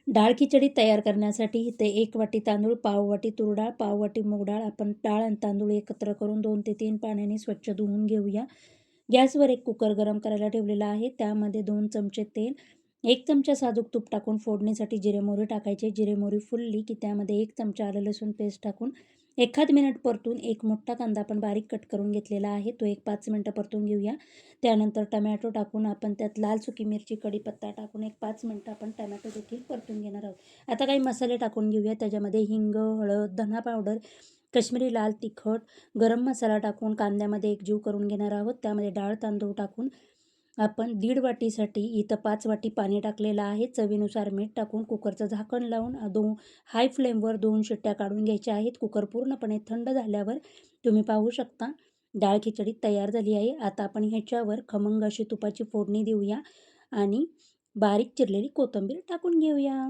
डाळ खिचडी तयार करण्यासाठी इथे 1 वाटी तांदूळ, पाव वाटी तूर डाळ, पाव वाटी मूग डाळ आपण डाळ आणि तांदूळ एकत्र करून 2 ते 3 पाण्याने स्वच्छ धुवून घेऊया. गॅसवर एक कुकर गरम करायला ठेवलेला आहे. त्यामध्ये 2 चमचे तेल, 1 चमचा साजूक तूप टाकून फोडणीसाठी जिरे मोहरी टाकायचे. जिरे मोहरी फुलली की त्यामध्ये 1 चमचा आलं लसूण पेस्ट टाकून एखाद मिनिट परतून एक मोठा कांदा आपण बारीक कट करून घेतलेला आहे. तो एक 5 मिनिटं परतून घेऊया. त्यानंतर टमॅटो टाकून आपण त्यात लाल सुकी मिरची, कढीपत्ता टाकून एक 5 मिनिटं आपण टमॅटो देखील परतून घेणार आहोत. आता काही मसाले टाकून घेऊया. त्याच्यामध्ये हिंग, हळद, धना पावडर, काश्मीरी लाल तिखट, गरम मसाला टाकून कांद्यामध्ये एकजीव करून घेणार आहोत. त्यामध्ये डाळ तांदूळ टाकून आपण 1.5 वाटीसाठी इथं 5 वाटी पाणी टाकलेलं आहे. चवीनुसार मीठ टाकून कुकरचं झाकण लावून हाय फ्लेमवर 2 शिट्ट्या काढून घ्यायच्या आहेत. कुकर पूर्णपणे थंड झाल्यावर तुम्ही पाहू शकता डाळ खिचडी तयार झाली आहे. आता आपण ह्याच्यावर खमंग अशी तुपाची फोडणी देऊया आणि बारीक चिरलेली कोथिंबीर टाकून घेऊया.